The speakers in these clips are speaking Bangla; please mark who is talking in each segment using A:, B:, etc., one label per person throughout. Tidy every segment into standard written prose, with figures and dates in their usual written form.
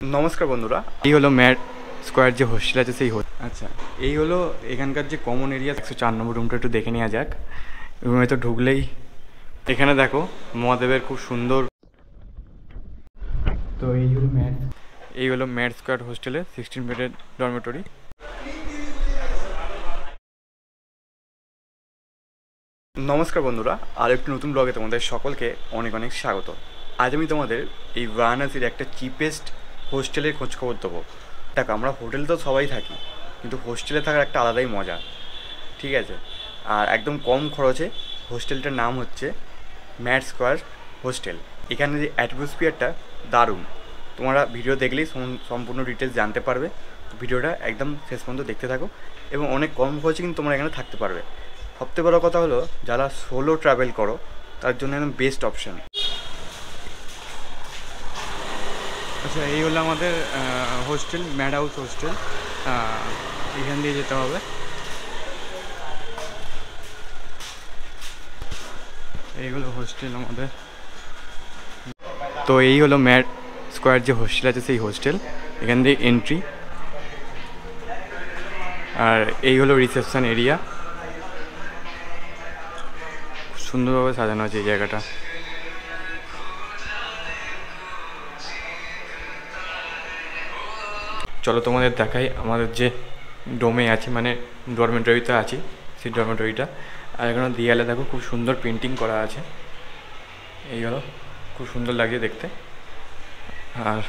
A: नमस्कार बंधुरा এই হলো ম্যাড স্কোয়ার যে হোস্টেল আছে সেই হোস্টেল। আচ্ছা, এই হলো এখানকার যে কমন এরিয়া 104 নম্বর রুমটা একটু দেখে নেওয়া যাক। রুমে তো ঢুকলেই এখানে দেখো মহাদেবের খুব সুন্দর। তো এই হলো ম্যাড স্কোয়ার হোস্টেলে 16 বেডের ডরমেটরি। নমস্কার বন্ধুরা, আর একটু নতুন ব্লগে তোমাদের সকলকে অনেক অনেক স্বাগত। আজ আমি তোমাদের এই বারাণসীর একটা চিপেস্ট হোস্টেলের খোঁজখবর দেবো। দেখ, আমরা হোটেল তো সবাই থাকি, কিন্তু হোস্টেলে থাকার একটা আলাদাই মজা, ঠিক আছে? আর একদম কম খরচে হোস্টেলটার নাম হচ্ছে ম্যাড স্কোয়ার হোস্টেল। এখানে যে অ্যাটমসফিয়ারটা দারুণ, তোমরা ভিডিও দেখলেই সম্পূর্ণ ডিটেলস জানতে পারবে। ভিডিওটা একদম শেষ পর্যন্ত দেখতে থাকো, এবং অনেক কম খরচে কিন্তু তোমরা এখানে থাকতে পারবে। সবথেকে বড় কথা হলো, যারা সোলো ট্রাভেল করো তার জন্য একদম বেস্ট অপশান। আচ্ছা, এই হলো আমাদের হোস্টেল, ম্যাড হাউস হোস্টেল। এখান দিয়ে যেতে হবে। এই হলো হোস্টেল আমাদের। তো এই হলো ম্যাড স্কোয়ার যে হোস্টেল আছে সেই হোস্টেল। এখান দিয়ে এন্ট্রি, আর এই হলো রিসেপশন এরিয়া। সুন্দরভাবে সাজানো আছে এই জায়গাটা। চলো তোমাদের দেখাই আমাদের যে ডোমে আছে, মানে ডরমেটরিতে আছি, সেই ডরমেটরিটা। আর এখানে দেয়ালে দেখো খুব সুন্দর পেন্টিং করা আছে। এই হলো, খুব সুন্দর লাগছে দেখতে। আর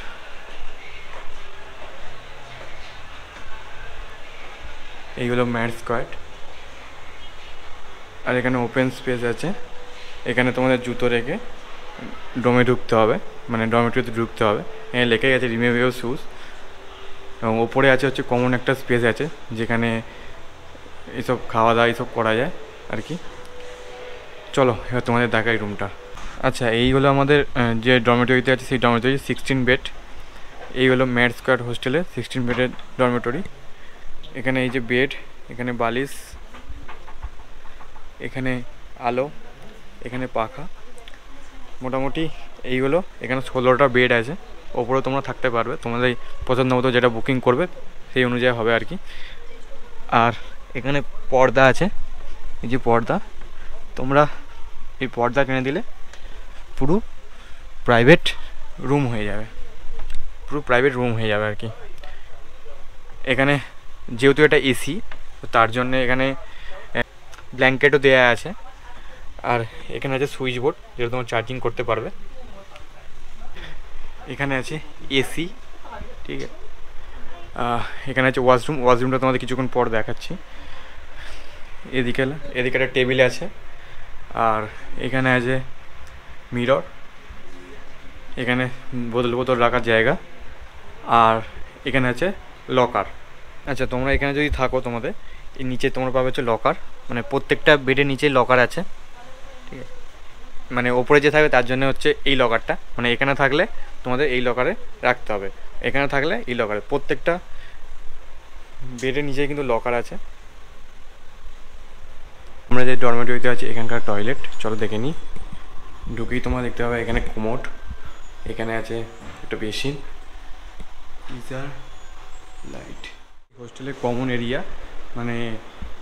A: এইগুলো ম্যাড স্কোয়ার। আর এখানে ওপেন স্পেস আছে। এখানে তোমাদের জুতো রেখে ডোমে ঢুকতে হবে, মানে ডরমেটরিতে ঢুকতে হবে। এখানে লেখা গেছে রিমুভ ইউর শুজ। এবং ওপরে হচ্ছে কমন একটা স্পেস আছে, যেখানে এইসব খাওয়া দাওয়া এইসব করা যায় আর কি। চলো এবার তোমাদের দেখাই রুমটা। আচ্ছা, এই হলো আমাদের যে ডরমেটরিতে আছে সেই ডরমেটরি 16 বেড। এই হলো ম্যাড স্কোয়ার হোস্টেলে 16 বেডের ডরমেটরি। এখানে এই যে বেড, এখানে বালিশ, এখানে আলো, এখানে পাখা। মোটামুটি এইগুলো, এখানে 16টা বেড আছে। ওপরেও তোমরা থাকতে পারবে, তোমাদের পছন্দ মতো যেটা বুকিং করবে সেই অনুযায়ী হবে আর কি। আর এখানে পর্দা আছে, এই যে পর্দা, তোমরা এই পর্দা কিনে দিলে পুরো প্রাইভেট রুম হয়ে যাবে, পুরো প্রাইভেট রুম হয়ে যাবে আর কি। এখানে যেহেতু এটা এসি, তার জন্য এখানে ব্ল্যাঙ্কেটও দেওয়া আছে। আর এখানে আছে সুইচ বোর্ড, যেটা তোমার চার্জিং করতে পারবে। এখানে আছে এসি, ঠিক আছে। এখানে আছে ওয়াশরুমটা তোমাদের কিছুক্ষণ পর দেখাচ্ছি। এদিকে একটা টেবিল আছে। আর এখানে আছে মিরর, এখানে বোতল রাখার জায়গা। আর এখানে আছে লকার। আচ্ছা, তোমরা এখানে যদি থাকো, তোমাদের এই নিচে তোমরা পাবে হচ্ছে লকার, মানে প্রত্যেকটা বেডের নিচে লকার আছে, ঠিক আছে। মানে ওপরে যে থাকবে তার জন্য হচ্ছে এই লকারটা, মানে এখানে থাকলে তোমাদের এই লকারে রাখতে হবে, এখানে থাকলে এই লকারে। প্রত্যেকটা বেডের নিচে কিন্তু লকার আছে। আমরা যে ডরমেটরিতে আছি, এখানকার টয়লেট চলো দেখে নিই। ঢুকেই তোমরা দেখতে পাবে এখানে কোমোড, এখানে আছে একটা বেসিন, গিজার, লাইট। হোস্টেলের কমন এরিয়া, মানে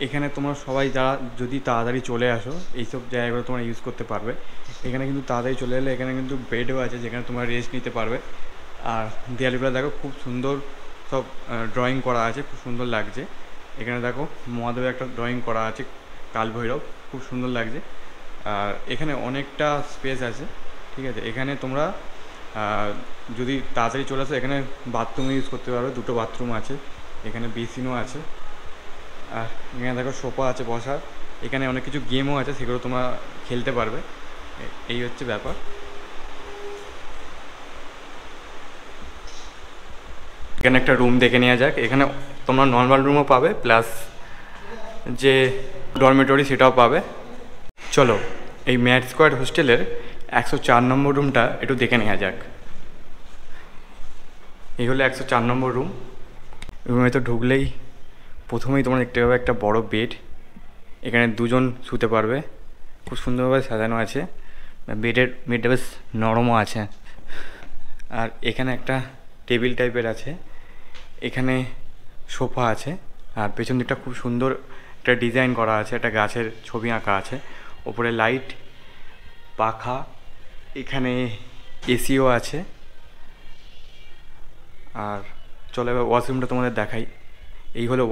A: এখানে তোমরা সবাই যারা যদি তাড়াতাড়ি চলে আসো, এইসব জায়গাগুলো তোমরা ইউজ করতে পারবে। এখানে কিন্তু তাড়াতাড়ি চলে এলে এখানে কিন্তু বেডও আছে, যেখানে তোমরা রেস্ট নিতে পারবে। আর দেয়ালগুলো দেখো খুব সুন্দর, সব ড্রয়িং করা আছে, খুব সুন্দর লাগছে। এখানে দেখো মহাদেবের একটা ড্রয়িং করা আছে, কালভৈরব, খুব সুন্দর লাগছে। আর এখানে অনেকটা স্পেস আছে, ঠিক আছে। এখানে তোমরা যদি তাড়াতাড়ি চলে আসো, এখানে বাথরুম ইউজ করতে পারবে, দুটো বাথরুম আছে, এখানে বেসিনও আছে। আর এখানে দেখো সোফা আছে বসার। এখানে অনেক কিছু গেমও আছে, সেগুলো তোমরা খেলতে পারবে। এই হচ্ছে ব্যাপার। এখানে একটা রুম দেখে নেওয়া যাক। এখানে তোমরা নর্মাল রুমও পাবে, প্লাস যে ডরমেটরি সেটাও পাবে। চলো এই ম্যাড স্কোয়ার হোস্টেলের 104 নম্বর রুমটা একটু দেখে নেওয়া যাক। এই হলো 104 নম্বর রুম। রুমে তো ঢুকলেই প্রথমেই তোমরা দেখতে পাবে একটা বড় বেড। এখানে দুজন শুতে পারবে, খুব সুন্দরভাবে সাজানো আছে। বেডটা বেশ নরমও আছে। আর এখানে একটা টেবিল টাইপের আছে, এখানে সোফা আছে, আর পেছন দিকটা খুব সুন্দর একটা ডিজাইন করা আছে, একটা গাছের ছবি আঁকা আছে, ওপরে লাইট, পাখা, এখানে এসিও আছে। আর চলো এবার ওয়াশরুমটা তোমাদের দেখাই। এই হলো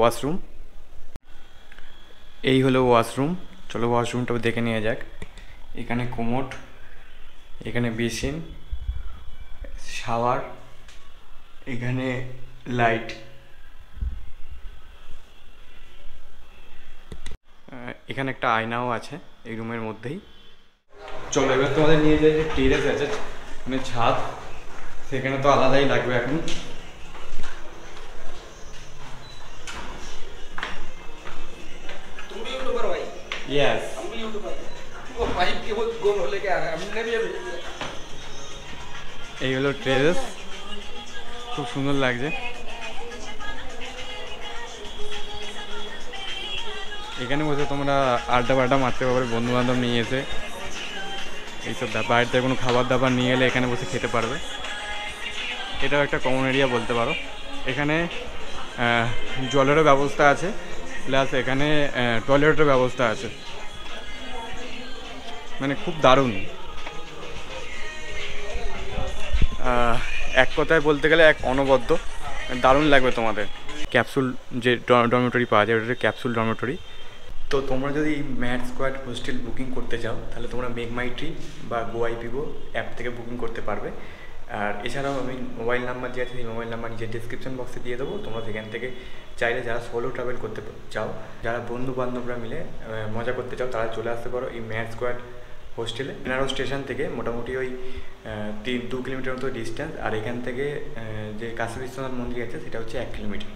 A: ওয়াশরুম, চলো ওয়াশরুমটা দেখে নিয়ে যাক। এখানে কোমোড, এখানে বেসিন, শাওয়ার, এখানে লাইট, এখানে একটা আয়নাও আছে এই রুমের মধ্যেই। চলো এবার তোমাদের নিয়ে যাই যে টেরেস আছে, মানে ছাদ, সেখানে তো আলাদাই লাগবে এখন। Yes. এই হলো টেরেস, খুব সুন্দর লাগছে। এখানে বসে তোমরা আড্ডা মারতে পারবে বন্ধু বান্ধব নিয়ে এসে, এইসব বাড়িতে কোনো খাবার দাবার নিয়ে এলে এখানে বসে খেতে পারবে। এটাও একটা কমন এরিয়া বলতে পারো। এখানে জলেরও ব্যবস্থা আছে, প্লাস এখানে টয়লেটের ব্যবস্থা আছে, মানে খুব দারুণ। এক কথায় বলতে গেলে এক অনবদ্য, দারুণ লাগবে তোমাদের। ক্যাপসুল যে ডরমেটরি পাওয়া যায়, ওটা ক্যাপসুল ডরমেটরি। তো তোমরা যদি ম্যাট স্কোয়াড হোস্টেল বুকিং করতে চাও তাহলে তোমরা মেকমাইট্রি বা গোআইপিগো অ্যাপ থেকে বুকিং করতে পারবে। আর এছাড়াও আমি মোবাইল নাম্বার যে আছে সেই মোবাইল নাম্বার নিচে ডিসক্রিপশন বক্সে দিয়ে দেবো। তোমরা সেখান থেকে চাইলে যারা সোলো ট্রাভেল করতে চাও, যারা বন্ধু বান্ধবরা মিলে মজা করতে চাও, তারা চলে আসতে পারো এই ম্যাট স্কোয়াড হোস্টেলে। বেনারস স্টেশন থেকে মোটামুটি ওই 2 কিলোমিটার মতো ডিস্টেন্স, আর এখান থেকে যে কাশী বিশ্বনাথ মন্দির আছে সেটা হচ্ছে 1 কিলোমিটার।